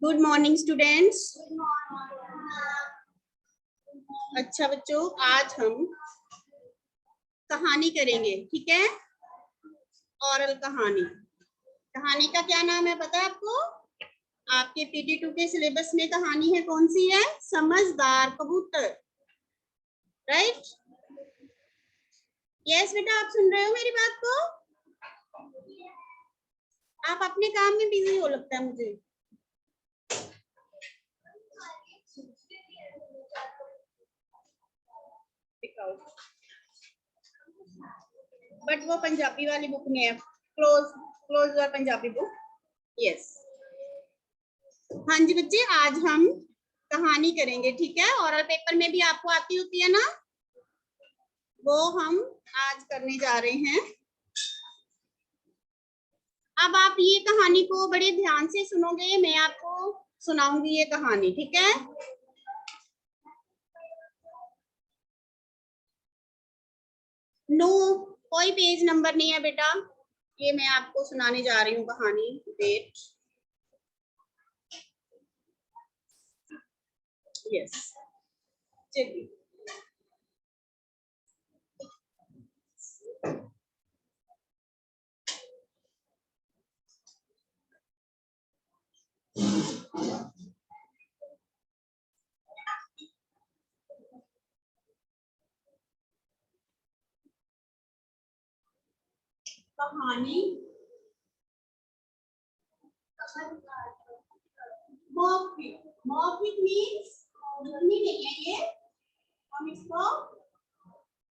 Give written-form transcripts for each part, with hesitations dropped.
Good morning students. अच्छा बच्चों, आज हम कहानी करेंगे, ठीक है। ओरल कहानी। कहानी का क्या नाम है पता है आपको? आपके PT2 के सिलेबस में कहानी है, कौन सी है? समझदार कबूतर। राइट? यस बेटा, आप सुन रहे हो मेरी बात को? आप अपने काम में बिजी हो लगता है मुझे। बट वो पंजाबी वाली बुक में है। Close your Punjabi book. Yes. हाँ जी बच्चे, आज हम कहानी करेंगे, ठीक है। ओरल पेपर में भी आपको आती होती है ना, वो हम आज करने जा रहे हैं। अब आप ये कहानी को बड़े ध्यान से सुनोगे, मैं आपको सुनाऊंगी ये कहानी, ठीक है। नो, कोई पेज नंबर नहीं है बेटा, ये मैं आपको सुनाने जा रही हूँ कहानी। वेट, यस, चलिए। कहानी मौखिक। मौखिक मीन्स लिखनी नहीं है ये, हम इसको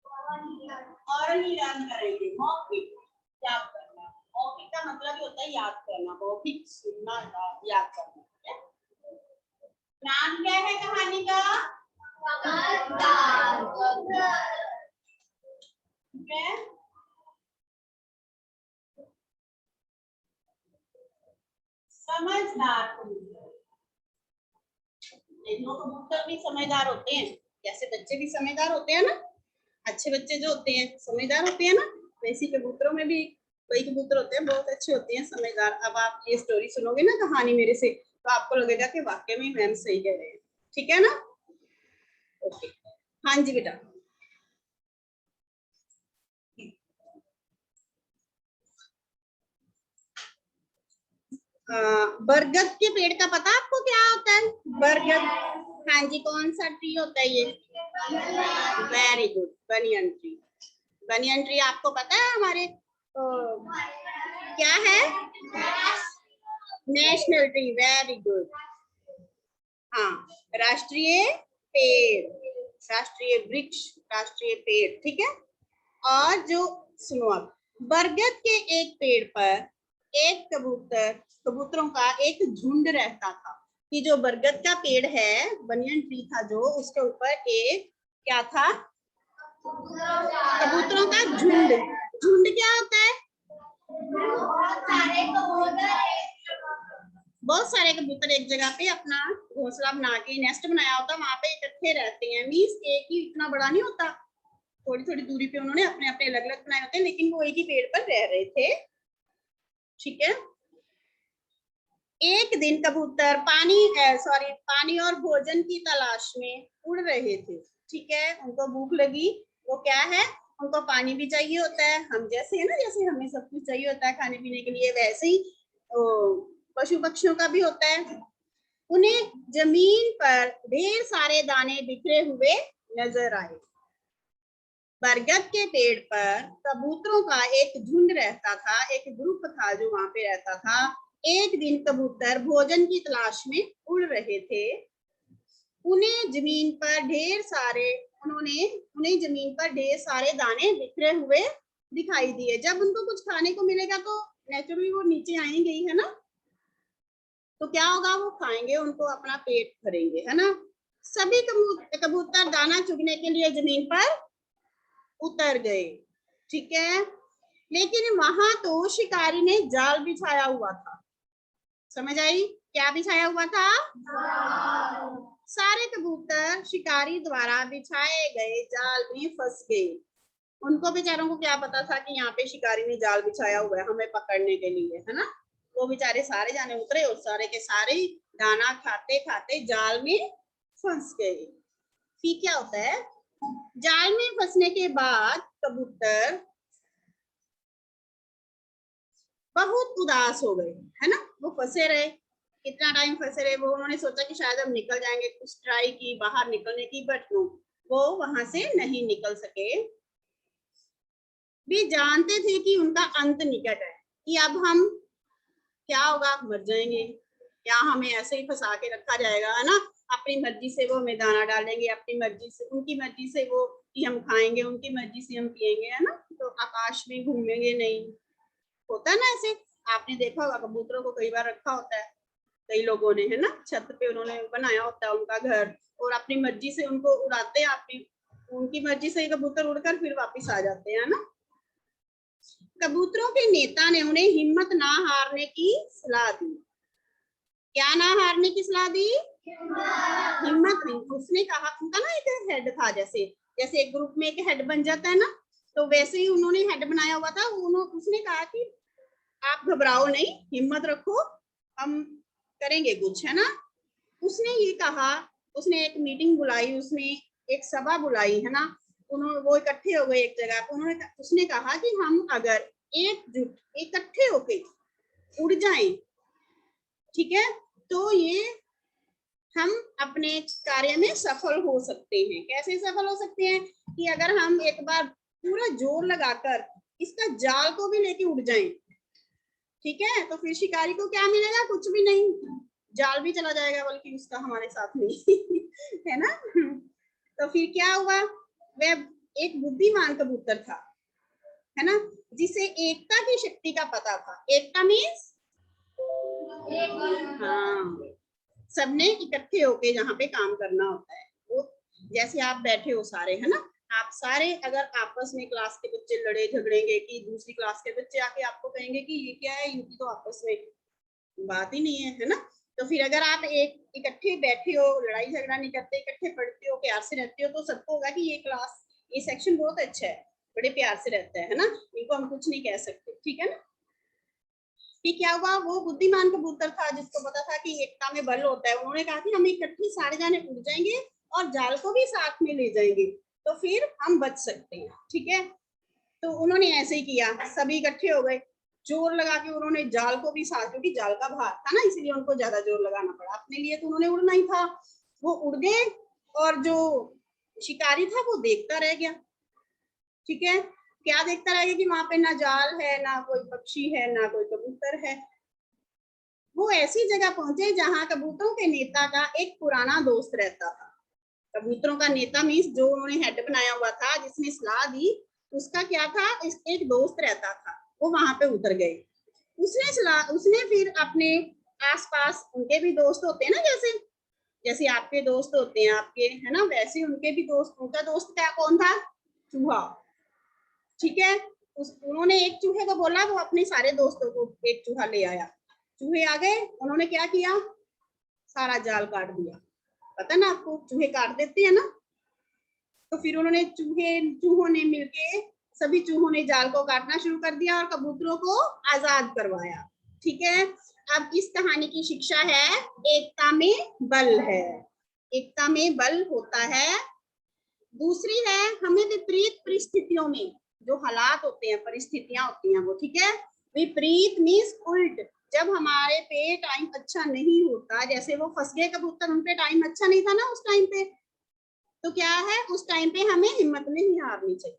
ऑरली लर्न करेंगे। मौखिक याद करना, मौखिक का मतलब ही होता है याद करना, मौखिक सुनना, याद करना। नाम क्या है कहानी का? ठीक है। समझदार कबूतर। कबूतर भी समझदार होते हैं, जैसे बच्चे भी समझदार होते हैं ना। अच्छे बच्चे जो होते हैं समझदार होते हैं ना, वैसे कबूतरों में भी कई कबूतर होते हैं बहुत अच्छे होते हैं, समझदार। अब आप ये स्टोरी सुनोगे ना कहानी मेरे से, तो आपको लगेगा कि वाकई में मैम सही कह रहे हैं, ठीक है ना। ओके, हाँ जी बेटा। बरगद के पेड़ का पता आपको क्या होता है? बरगद, हाँ जी, कौन सा ट्री होता है ये? Very good, banyan tree. Banyan tree आपको पता है हमारे क्या है? National tree, very good. हाँ, राष्ट्रीय पेड़, राष्ट्रीय वृक्ष, राष्ट्रीय पेड़, ठीक है। और जो सुनो, अब बरगद के एक पेड़ पर एक कबूतरों का एक झुंड रहता था। कि जो बरगद का पेड़ है, बनियन ट्री था जो, उसके ऊपर एक क्या था? कबूतरों का झुंड। झुंड क्या होता है? बहुत सारे कबूतर एक जगह पे अपना घोंसला बना के, नेस्ट बनाया होता, वहां पे इकट्ठे रहते हैं। मीन्स एक ही इतना बड़ा नहीं होता, थोड़ी थोड़ी दूरी पे उन्होंने अपने अपने अलग अलग बनाए होते हैं, लेकिन वो एक ही पेड़ पर रह रहे थे, ठीक है। एक दिन कबूतर पानी और भोजन की तलाश में उड़ रहे थे, ठीक है। उनको भूख लगी, वो क्या है, उनको पानी भी चाहिए होता है। हम जैसे है ना, जैसे हमें सब कुछ चाहिए होता है खाने पीने के लिए, वैसे ही पशु पक्षियों का भी होता है। उन्हें जमीन पर ढेर सारे दाने बिखरे हुए नजर आए। बरगद के पेड़ पर कबूतरों का एक झुंड रहता था, एक ग्रुप था जो वहां पे रहता था। एक दिन कबूतर भोजन की तलाश में उड़ रहे थे। उन्हें जमीन पर ढेर सारे दाने बिखरे हुए दिखाई दिए। जब उनको कुछ खाने को मिलेगा तो नेचुरली वो नीचे आएंगे ही, है ना। तो क्या होगा, वो खाएंगे, उनको अपना पेट भरेंगे, है ना। सभी कबूतर दाना चुगने के लिए जमीन पर उतर गए, ठीक है। लेकिन वहां तो शिकारी ने जाल बिछाया हुआ था। समझ आई? क्या बिछाया हुआ था? सारे कबूतर शिकारी द्वारा बिछाए गए जाल में फंस गए। उनको बेचारों को क्या पता था कि यहाँ पे शिकारी ने जाल बिछाया हुआ है हमें पकड़ने के लिए, है ना। वो बेचारे सारे जाने उतरे और सारे के सारे ही दाना खाते खाते जाल में फंस गए। फिर क्या होता है, जाल में फंसने के बाद कबूतर बहुत उदास हो गए, है ना। वो फंसे रहे, कितना टाइम फंसे रहे। वो उन्होंने सोचा कि शायद हम निकल जाएंगे, कुछ ट्राई की बाहर निकलने की, बट नो, वो वहां से नहीं निकल सके। भी जानते थे कि उनका अंत निकट है, कि अब हम क्या होगा, मर जाएंगे, या हमें ऐसे ही फंसा के रखा जाएगा, है ना। अपनी मर्जी से वो हमें दाना डालेंगे, अपनी मर्जी से, उनकी मर्जी से वो कि हम खाएंगे, उनकी मर्जी से हम पिएंगे, है ना। तो आकाश में घूमेंगे नहीं, होता है ना ऐसे। आपने देखा होगा कबूतरों को कई बार रखा होता है कई लोगों ने, है ना, छत पे उन्होंने बनाया होता है उनका घर, और अपनी मर्जी से उनको उड़ाते हैं, अपनी उनकी मर्जी से कबूतर उड़कर फिर वापस आ जाते हैं, ना। कबूतरों के नेता ने उन्हें हिम्मत ना हारने की सलाह दी। क्या ना हारने की सलाह दी? हिम्मत नहीं। उसने कहा, उनका ना एक हेड था, जैसे जैसे एक ग्रुप में एक हेड बन जाता है ना, तो वैसे ही उन्होंने हेड बनाया हुआ था। उसने कहा कि आप घबराओ नहीं, हिम्मत रखो, हम करेंगे कुछ, है ना। उसने ये कहा, उसने एक मीटिंग बुलाई, उसने एक सभा बुलाई, है ना। उन्होंने वो इकट्ठे हो गए एक जगह। उन्होंने उसने कहा कि हम अगर एकजुट इकट्ठे होके उड़ जाएं, ठीक है, तो ये हम अपने कार्य में सफल हो सकते हैं। कैसे सफल हो सकते हैं? कि अगर हम एक बार पूरा जोर लगाकर इसका जाल को भी लेके उड़ जाएं, ठीक है, तो फिर शिकारी को क्या मिलेगा? कुछ भी नहीं, जाल भी चला जाएगा बल्कि उसका हमारे साथ में है ना। तो फिर क्या हुआ, वह एक बुद्धिमान कबूतर था, है ना, जिसे एकता की शक्ति का पता था। एकता मीन्स, हाँ, सबने इकट्ठे होके जहाँ पे काम करना होता है। वो जैसे आप बैठे हो सारे, है ना, आप सारे अगर आपस में क्लास के बच्चे लड़े झगड़ेंगे, कि दूसरी क्लास के बच्चे आके आपको कहेंगे कि ये क्या है, इनकी तो आपस में बात ही नहीं है ना। तो फिर अगर आप एक इकट्ठे बैठे हो, लड़ाई झगड़ा नहीं करते, इकट्ठे पढ़ते हो, प्यार से रहते हो, तो सबको होगा कि ये क्लास, ये सेक्शन बहुत अच्छा है, बड़े प्यार से रहता है ना, इनको हम कुछ नहीं कह सकते, ठीक है ना। फिर क्या हुआ, वो बुद्धिमान कबूतर था जिसको पता था कि एकता में बल होता है। उन्होंने कहा कि हम इकट्ठे सारे जाने उड़ जाएंगे और जाल को भी साथ में ले जाएंगे, तो फिर हम बच सकते हैं, ठीक है। तो उन्होंने ऐसे ही किया, सभी इकट्ठे हो गए, जोर लगा के उन्होंने जाल को भी साथ, क्योंकि जाल का भार था ना, इसलिए उनको ज्यादा जोर लगाना पड़ा। अपने लिए तो उन्होंने उड़ना ही था। वो उड़ गए, और जो शिकारी था वो देखता रह गया, ठीक है। क्या देखता रह गया? कि वहां पे ना जाल है, ना कोई पक्षी है, ना कोई कबूतर है। वो ऐसी जगह पहुंचे जहां कबूतरों के नेता का एक पुराना दोस्त रहता था। कबूतरों का नेता मीन्स जो उन्होंने हेड बनाया हुआ था, जिसने सलाह दी, उसका क्या था, एक दोस्त रहता था। वो वहां पे उतर गए। उसने फिर अपने आसपास, उनके भी दोस्त होते हैं ना, जैसे जैसे आपके दोस्त होते हैं आपके, है ना, वैसे उनके भी दोस्त, उनका दोस्त क्या कौन था? चूहा, ठीक है। उन्होंने एक चूहे को बोला, वो अपने सारे दोस्तों को एक चूहा ले आया। चूहे आ गए, उन्होंने क्या किया? सारा जाल काट दिया। पता ना आपको, चूहे काट देते हैं ना। तो फिर उन्होंने चूहों ने मिलके, सभी चूहों ने जाल को काटना शुरू कर दिया और कबूतरों को आजाद करवाया, ठीक है। अब इस कहानी की शिक्षा है, एकता में बल है, एकता में बल होता है। दूसरी है, हमें विपरीत परिस्थितियों में, जो हालात होते हैं, परिस्थितियां होती हैं वो, ठीक है। विपरीत मीन्स उल्ट, जब हमारे पे टाइम अच्छा नहीं होता, जैसे वो फंस गए कबूतर, उन पे टाइम अच्छा नहीं था ना उस टाइम पे, तो क्या है, उस टाइम पे हमें हिम्मत नहीं हारनी चाहिए,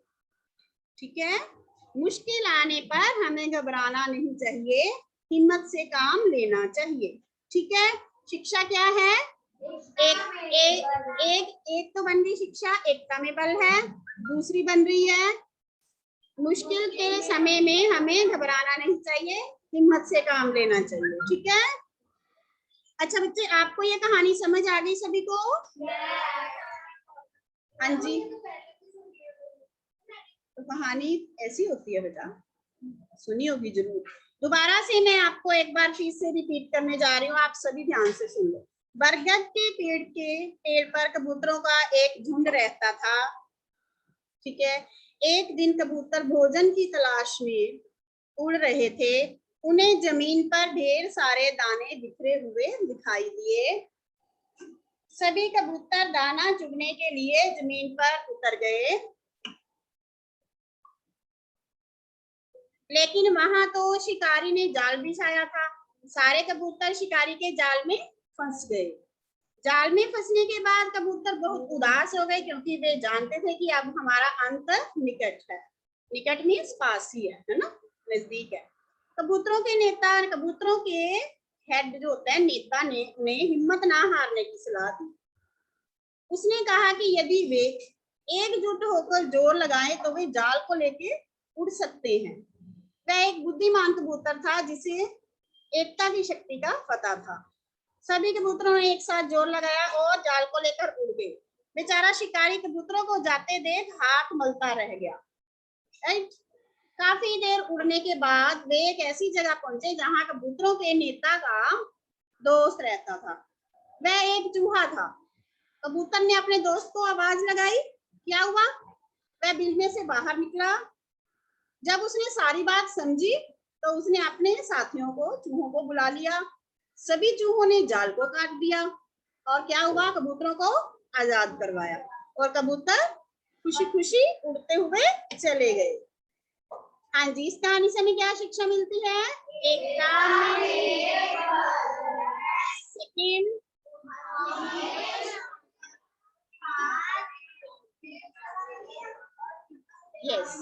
ठीक है। मुश्किल आने पर हमें घबराना नहीं चाहिए, हिम्मत से काम लेना चाहिए, ठीक है। शिक्षा क्या है? एक तो बन रही शिक्षा, एकता में बल है। दूसरी बन रही है, मुश्किल के समय में हमें घबराना नहीं चाहिए, हिम्मत से काम लेना चाहिए, ठीक है। अच्छा बच्चे, आपको ये कहानी समझ आ गई सभी को? हाँ जी। तो कहानी ऐसी होती है बेटा, सुनी होगी जरूर। दोबारा से मैं आपको एक बार फिर से रिपीट करने जा रही हूँ, आप सभी ध्यान से सुन लो। बरगद के पेड़ पर कबूतरों का एक झुंड रहता था, ठीक है। एक दिन कबूतर भोजन की तलाश में उड़ रहे थे। उन्हें जमीन पर ढेर सारे दाने बिखरे हुए दिखाई दिए। सभी कबूतर दाना चुगने के लिए जमीन पर उतर गए, लेकिन वहां तो शिकारी ने जाल बिछाया था। सारे कबूतर शिकारी के जाल में फंस गए। जाल में फंसने के बाद कबूतर बहुत उदास हो गए, क्योंकि वे जानते थे कि अब हमारा अंत निकट है। निकट मीन्स पास ही है ना, नजदीक है। कबूतरों के नेता, कबूतरों के हेड जो होता है, नेता ने उन्हें हिम्मत ना हारने की सलाह दी। उसने कहा कि यदि वे एकजुट होकर जोर लगाएं तो वे जाल को लेके उड़ सकते हैं। वह एक बुद्धिमान कबूतर था जिसे एकता की शक्ति का पता था। सभी कबूतरों ने एक साथ जोर लगाया और जाल को लेकर उड़ गए। बेचारा शिकारी कबूतरों को जाते देख हाथ मलता रह गया। राइट। काफी देर उड़ने के बाद वे एक ऐसी जगह पहुंचे जहां कबूतरों के नेता का दोस्त रहता था। वह एक चूहा था। कबूतर ने अपने दोस्त को आवाज लगाई। क्या हुआ? वह बिल में से बाहर निकला। जब उसने सारी बात समझी तो उसने अपने साथियों को, चूहों को बुला लिया। सभी चूहों ने जाल को काट दिया और क्या हुआ? कबूतरों को आजाद करवाया और कबूतर खुशी खुशी उड़ते हुए चले गए। हाँ जी, इस कहानी से हमें क्या शिक्षा मिलती है? एकता में सेकंड, यस,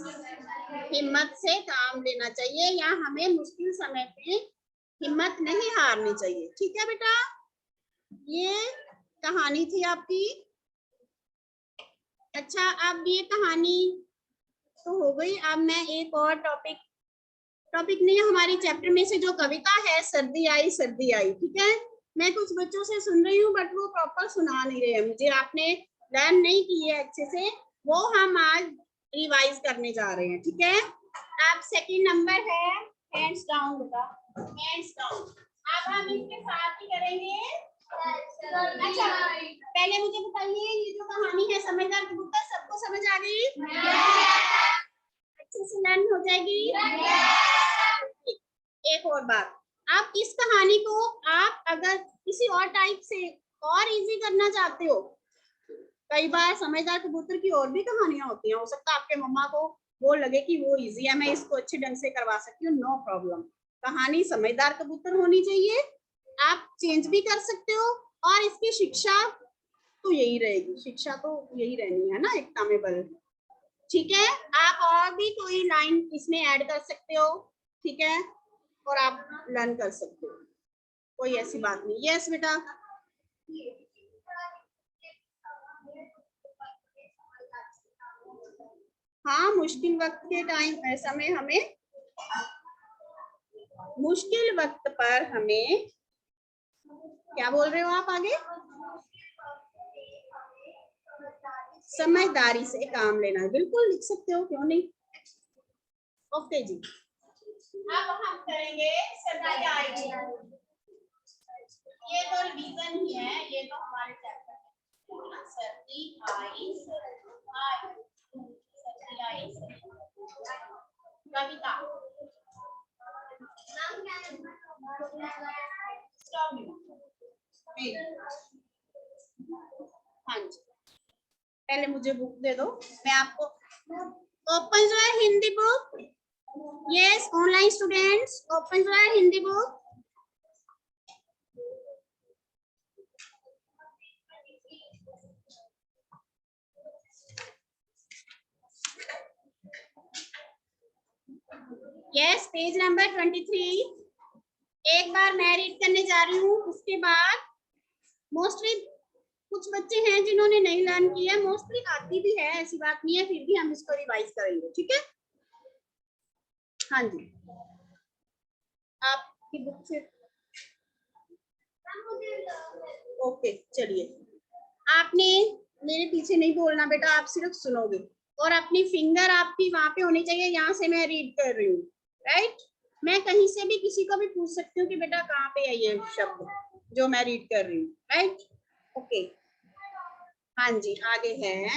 हिम्मत से काम लेना चाहिए या हमें मुश्किल समय पे हिम्मत नहीं हारनी चाहिए। ठीक है बेटा, ये कहानी थी आपकी। अच्छा, अब ये कहानी तो हो गई। अब मैं एक और टॉपिक नहीं, हमारी चैप्टर में से जो कविता है, सर्दी आई सर्दी आई, ठीक है। मैं कुछ बच्चों से सुन रही हूँ बट वो प्रॉपर सुना नहीं रहे मुझे, आपने लर्न नहीं की है अच्छे से, वो हम आज रिवाइज करने जा रहे हैं। ठीक है, आप सेकंड नंबर है, हैंड्स डाउन बेटा, हैंड्स डाउन। अब हम इसके साथ ही करेंगे। अच्छा, पहले मुझे बताइए, ये जो कहानी है समझदार कबूतर, सबको समझ आ गई? अच्छे से लर्न हो जाएगी। एक और बात, आप इस कहानी को आप अगर किसी और टाइप से और इजी करना चाहते हो, कई बार समझदार कबूतर की और भी कहानियां होती हैं, हो सकता है आपके मम्मा को वो लगे कि वो इजी है, मैं इसको अच्छे ढंग से करवा सकती हूँ, नो प्रॉब्लम। कहानी समझदार कबूतर होनी चाहिए, आप चेंज भी कर सकते हो और इसकी शिक्षा तो यही रहेगी, शिक्षा तो यही रहनी है ना, एकता में बल। ठीक है, आप और भी कोई लाइन इसमें ऐड कर सकते हो, ठीक है, और आप लर्न कर सकते हो, कोई ऐसी बात नहीं। यस बेटा, हाँ, मुश्किल वक्त के टाइम समय हमें, मुश्किल वक्त पर हमें, क्या बोल रहे हो आप आगे? समझदारी से काम लेना है, बिल्कुल लिख सकते हो, क्यों नहीं। ओके जी, अब हम करेंगे सर्दी आई। ये तो रिवीजन ही है, ये तो हमारे चैप्टर है। सर्दी आई सर्दी आई कविता। हाँ जी, पहले मुझे बुक दे दो, मैं आपको ओपन जो है Hindi book. Yes, online students open जो है Hindi book. Yes, page number 23। एक बार मैं रीड करने जा रही हूँ, उसके बाद मोस्टली कुछ बच्चे हैं जिन्होंने नहीं लर्न किया, मोस्टली आती भी है, ऐसी बात नहीं है, फिर भी हम इसको रिवाइज करेंगे। ठीक है, हाँ जी, आपकी बुक से ओके। चलिए, आपने मेरे पीछे नहीं बोलना बेटा, आप सिर्फ सुनोगे और अपनी फिंगर आपकी वहां पे होनी चाहिए, यहाँ से मैं रीड कर रही हूँ। राइट, मैं कहीं से भी किसी को भी पूछ सकती हूँ कि बेटा कहाँ पे है ये शब्द जो मैं रीड कर रही हूँ। राइट, ओके, हाँ जी, आगे है।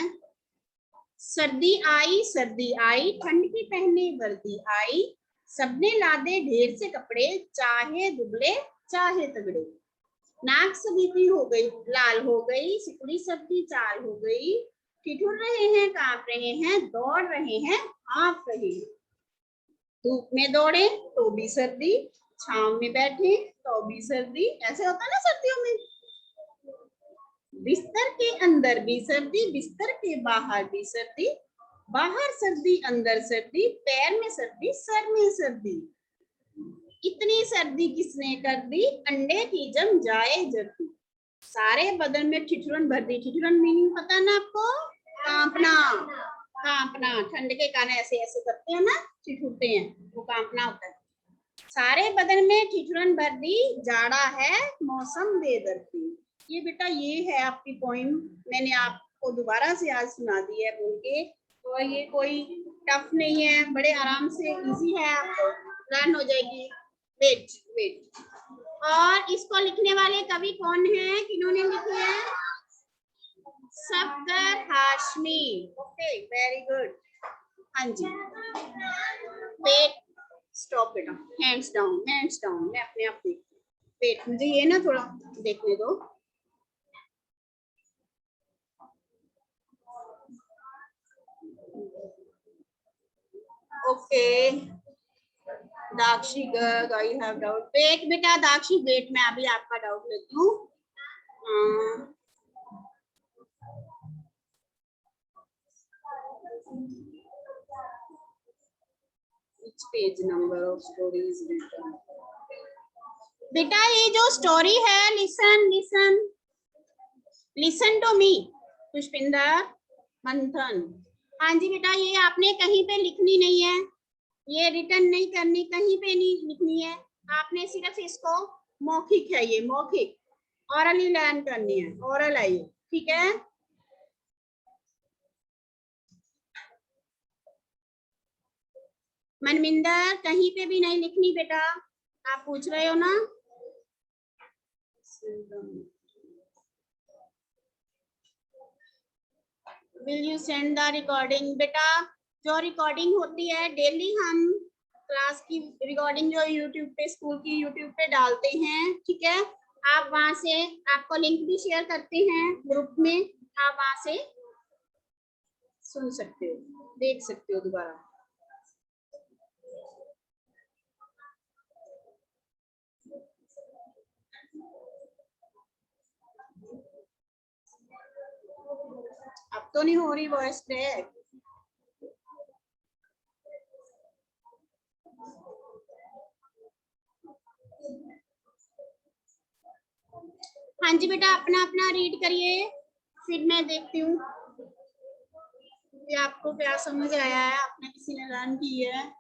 सर्दी आई ठंड की पहनी वर्दी आई, सबने लादे ढेर से कपड़े, चाहे दुबले चाहे तगड़े। नाक सभी की हो गई लाल हो गई, सिकुड़ी सबकी चाल हो गई। ठिठुर रहे हैं, कांप रहे हैं, दौड़ रहे हैं, हाँफ रहे हैं। धूप में दौड़े तो भी सर्दी, छांव में बैठे तो भी सर्दी। ऐसे होता है ना सर्दियों में। बिस्तर के अंदर भी सर्दी, बिस्तर के बाहर भी सर्दी। बाहर सर्दी अंदर सर्दी, पैर में सर्दी सर में सर्दी। इतनी सर्दी किसने कर दी, अंडे की जम जाए जर्दी। सारे बदन में ठिठुरन भर दी। ठिठुरन मीनिंग पता ना आपको, कांपना। कांपना, ठंड के कारण ऐसे ऐसे करते हैं ना, ठिठुरते हैं, वो कांपना होता है। सारे बदन में ठिठुरन भर दी, जाड़ा है मौसम बेदर्दी। ये बेटा ये है आपकी पोइम, मैंने आपको दोबारा से आज सुना दी है बोल के। तो ये कोई टफ नहीं है, बड़े आराम से इजी है, आपको लर्न हो जाएगी। वेट वेट, और इसको लिखने वाले कवि कौन है, किन्होंने लिखे हैं? Safdar Hashmi. Okay very good. हाँ जी, वेट स्टॉप बेटा, हैंड्स डाउन हैंड्स डाउन, मैं अपने आप देखती हूँ। वेट, मुझे ये ना थोड़ा देखने दो। Okay Dakshi Garg, I have doubt. Wait बेटा दाक्षी वेट, मैं अभी आपका डाउट लेती हूँ। Which page number of story is written? बेटा ये जो स्टोरी है, listen listen listen to me Pushpinder Manthan. हाँ जी बेटा, ये आपने कहीं पे लिखनी नहीं है, ये रिटर्न नहीं करनी, कहीं पे नहीं लिखनी है। आपने सिर्फ इसको, मौखिक है ये, मौखिक ऑरली लर्न करनी है, ऑरल है ये, ठीक है। मनमिंदर कहीं पे भी नहीं लिखनी बेटा, आप पूछ रहे हो ना। Will you send the recording? बेटा जो रिकॉर्डिंग होती है डेली, हम क्लास की रिकॉर्डिंग जो यूट्यूब पे, स्कूल की यूट्यूब पे डालते हैं, ठीक है। आप वहां से, आपको लिंक भी शेयर करते हैं ग्रुप में, आप वहां से सुन सकते हो, देख सकते हो दोबारा। अब तो नहीं हो रही वॉइस ट्रैक। हाँ जी बेटा, अपना अपना रीड करिए, फिर मैं देखती हूँ कि आपको क्या समझ आया है, आपने किसी ने लर्न की है।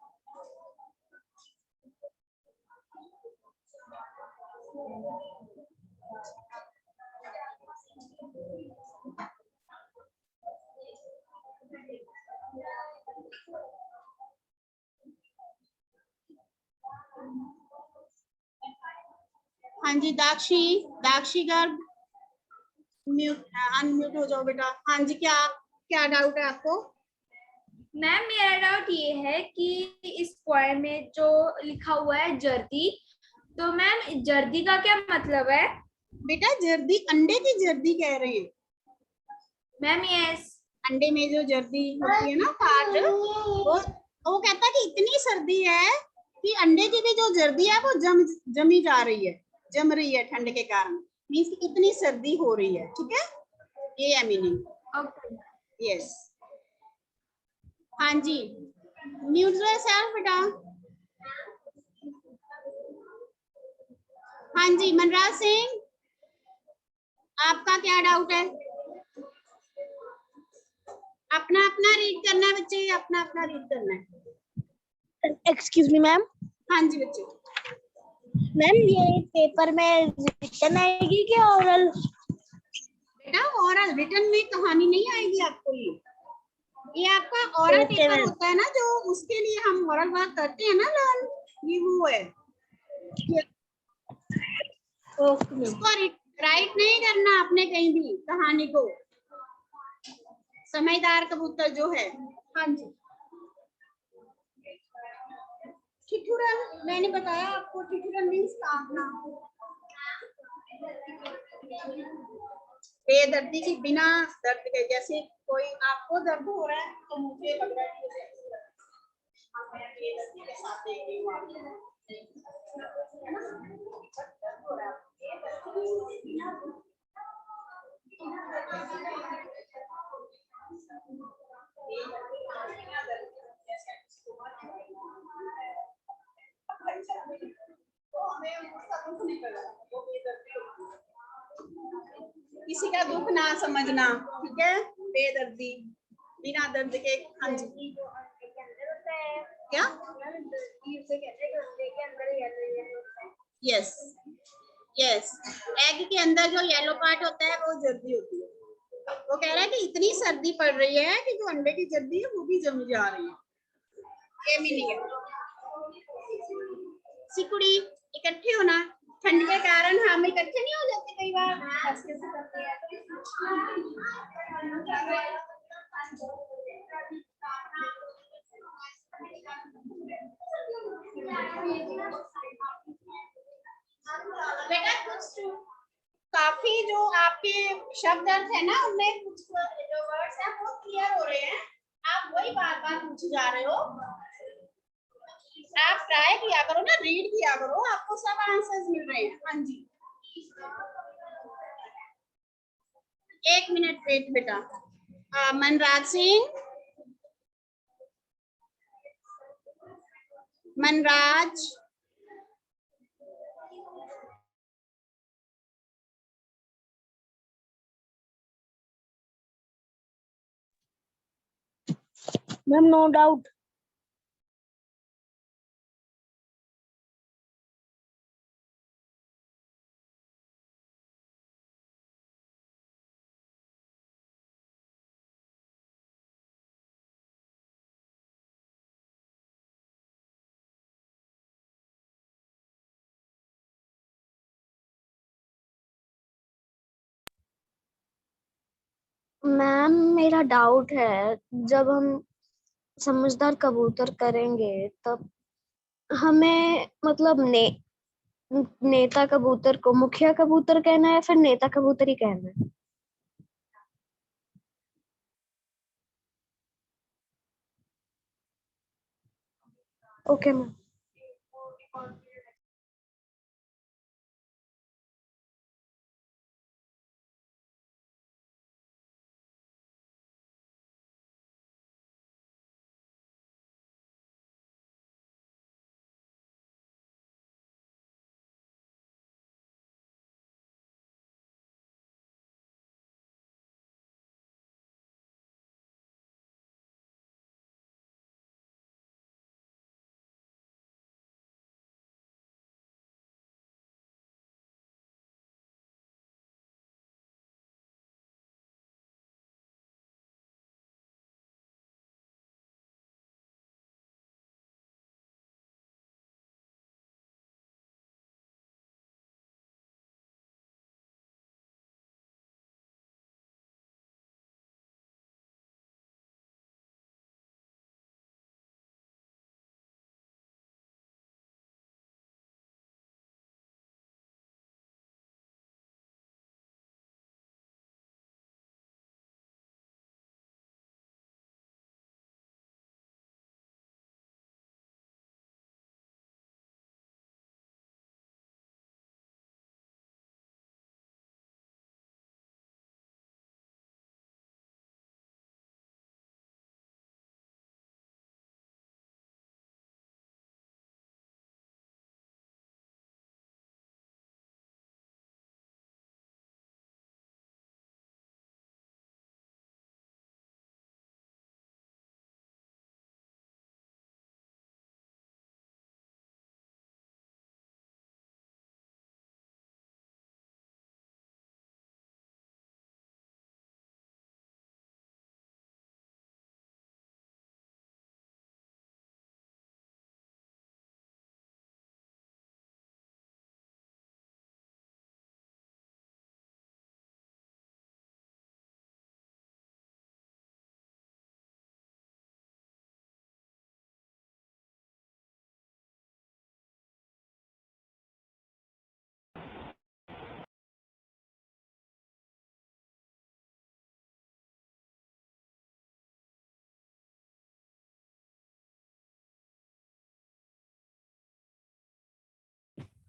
हाँ जी दाक्षी, दाक्षी गर्ग म्यूट, अनम्यूट हो जाओ बेटा। हाँ जी, क्या क्या डाउट है आपको? मैम मेरा डाउट ये है कि इस पोएम में जो लिखा हुआ है जर्दी, तो मैम जर्दी का क्या मतलब है? बेटा जर्दी, अंडे की जर्दी कह रहे हैं मैम यस, अंडे में जो जर्दी होती है ना पार्ट, वो कहता है कि इतनी सर्दी है कि अंडे की भी जो जर्दी है वो जमी जा रही है, जम रही है ठंड के कारण, मीन्स इतनी सर्दी हो रही है, ठीक है, ये है मीनिंग। Okay yes. हाँ जी, म्यूट योरसेल्फ बेटा। हाँ जी मनराज सिंह, आपका क्या डाउट है? अपना अपना रीड करना है बच्चे, अपना अपना रीड करना है। Excuse me ma'am. हाँ जी बच्चे। मैम ये पेपर में रिटन आएगी क्या ओरल? बेटा ओरल, रिटन में कहानी नहीं आएगी आपको, ये आपका ओरल पेपर होता है ना, जो उसके लिए हम ओरल वर्क करते हैं ना लर्न, ये वो है। इसको राइट नहीं करना आपने कहीं भी कहानी को, समझदार कबूतर जो है। हाँ जी ठिठुरन, मैंने बताया आपको ठिठुरन मीन्स कांपना। बेदर्दी की बिना दर्द के, जैसे कोई आपको दर्द हो रहा है तो मुझे लग रहा है कि मैं बेदर्दी के साथ देख रही हूँ आपको, है ना? दर्द हो रहा है किसी का दुख ना समझना, ठीक है, बेदर्दी, बिना दर्द के। हाँ जी, क्या? यस यस, एग के अंदर जो येलो पार्ट होता है वो जर्दी होती है। वो कह रहा है कि इतनी सर्दी पड़ रही है कि जो अंडे की जर्दी है वो भी जम जा रही है, ये मीनिंग है। सिकुड़ी, इकट्ठे होना, ठंड के कारण हम इकट्ठे नहीं हो जाते कई बार, ऐसे करते हैं। बेटा कुछ काफी जो आपके शब्द अर्थ है ना, उनमें कुछ जो वर्ड्स हैं वो क्लियर हो रहे हैं, आप वही बार बार पूछे जा रहे हो। आप ट्राई किया करो ना, रीड किया करो, आपको सब आंसर्स मिल रहे हैं। हाँ जी, 1 मिनट वेट बेटा। Manraj Singh, Manraj, ma'am no doubt. Ma'am मेरा डाउट है, जब हम समझदार कबूतर करेंगे तब हमें मतलब नेता कबूतर को मुखिया कबूतर कहना है या फिर नेता कबूतर ही कहना है? Okay ma'am.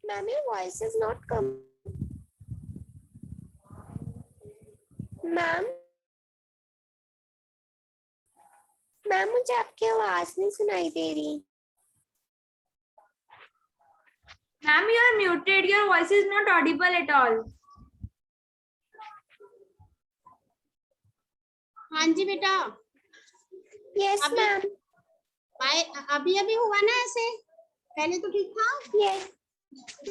Ma'am your voice is not come. Ma'am मुझे आपकी आवाज नहीं सुनाई दे रही. Ma'am, you are muted. Your voice is not audible at all. हाँ जी बेटा. Yes ma'am. अभी अभी हुआ ना ऐसे? पहले तो ठीक था. Yes.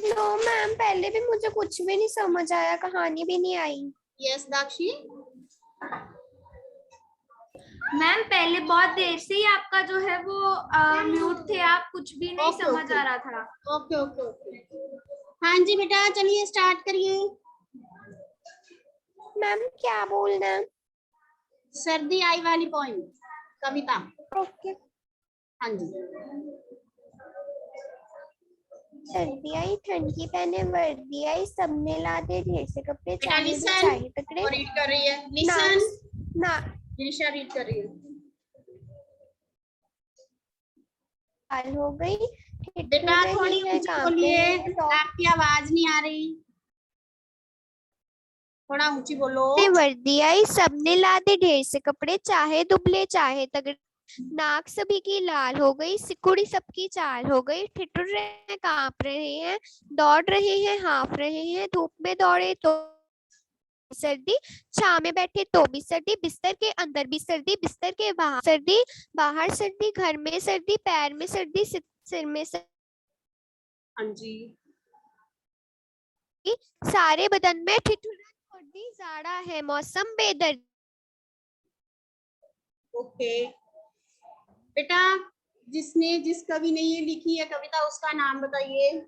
No मैम, पहले भी मुझे कुछ भी नहीं समझ आया, कहानी भी नहीं आई. यस दाक्षी. मैम पहले बहुत देर से ही आपका जो है वो म्यूट थे, आप कुछ भी नहीं समझ आ रहा था. Okay okay okay. हाँ जी बेटा, चलिए स्टार्ट करिए. मैम क्या बोलना है? सर्दी आई वाली पोइम कविता. ओके. हाँ जी. सर्दी आई ठंडी पहने वर्दी आई, सबने ला दे ढेर से कपड़े, बेटा चाहे लिसन. तकड़े. और रीड कर रही है. लिसन. ना गिरिशा रीड कर रही है. हाल हो गई. बेटा थोड़ी ऊंची बोलिए, आपकी आवाज नहीं आ रही. थोड़ा ऊंची बोलो. वर्दी आई, सबने ला दे ढेर से कपड़े, चाहे दुबले चाहे तगड़े, नाक सभी की लाल हो गई, सिकुड़ी सबकी चाल हो गई, ठिठुर रहे हैं कांप रहे हैं, दौड़ रहे हैं हाँफ रहे हैं, धूप में दौड़े तो सर्दी, छांव में बैठे तो भी सर्दी, बिस्तर के अंदर भी सर्दी, बिस्तर के बाहर सर्दी, बाहर सर्दी, घर में सर्दी, पैर में सर्दी, सिर में सर्दी. हाँ जी. सारे बदन में ठिठुरन सर्दी, जाड़ा है मौसम बेदर्दी. ओके बेटा, जिस कवि ने ये लिखी है कविता, उसका नाम बताइए.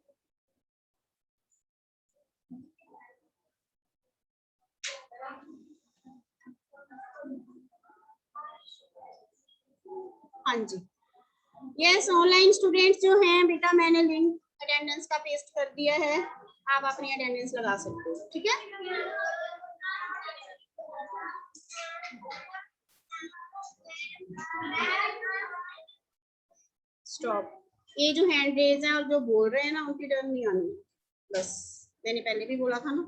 हाँ जी. यस, ऑनलाइन स्टूडेंट्स जो हैं बेटा, मैंने लिंक अटेंडेंस का पेस्ट कर दिया है. आप अपनी अटेंडेंस लगा सकते हो. ठीक है. स्टॉप. ये जो हैंड रेज है और जो बोल रहे हैं ना, उनकी टर्न नहीं आनी. बस मैंने पहले भी बोला था ना.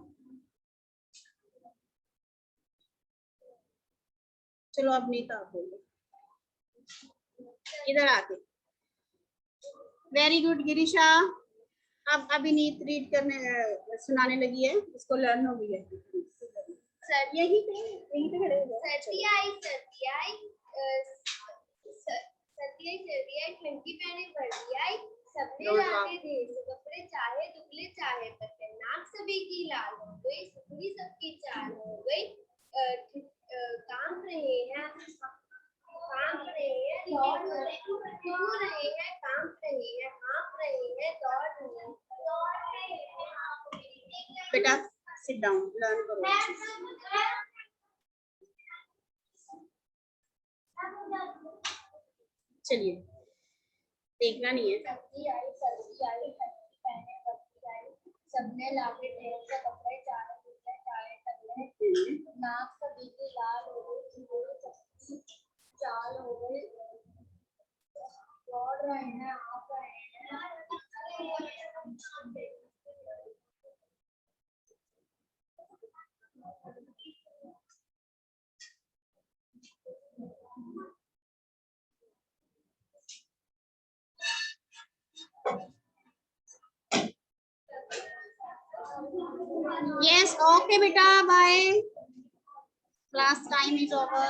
चलो अब नहीं था, बोलो इधर आके. Very good Girisha. अब अभिनीत रीड करने सुनाने लगी है, इसको लर्न हो गई है. सर यही पे खड़े हो. सर्दी आई सर्दी आई, सर्दी आई ठंडी पहने वर्दी आई, सबने लाके ढेर से कपड़े, चाहे दुबले चाहे पतले, नाक सभी की लाल हो गई, सिकुड़ी सबकी चाल हो गई, कांप रहे हैं दौड़ रहे हैं, कांप रहे हैं हाँफ रहे हैं, दौड़ रहे हैं. बेटा सिट डाउन, लर्न करो. चलिए, देखना नहीं है. सर्दी आई ठंडी पहने वर्दी आई, सबने लाके ढेर से कपड़े, चाहे दुबले चाहे पतले, नाक सभी की लाल हो गई, सिकुड़ी सबकी चाल हो गई, दौड़ रहे हैं हाँफ रहे हैं. Yes, okay beta, bye. Class time is over.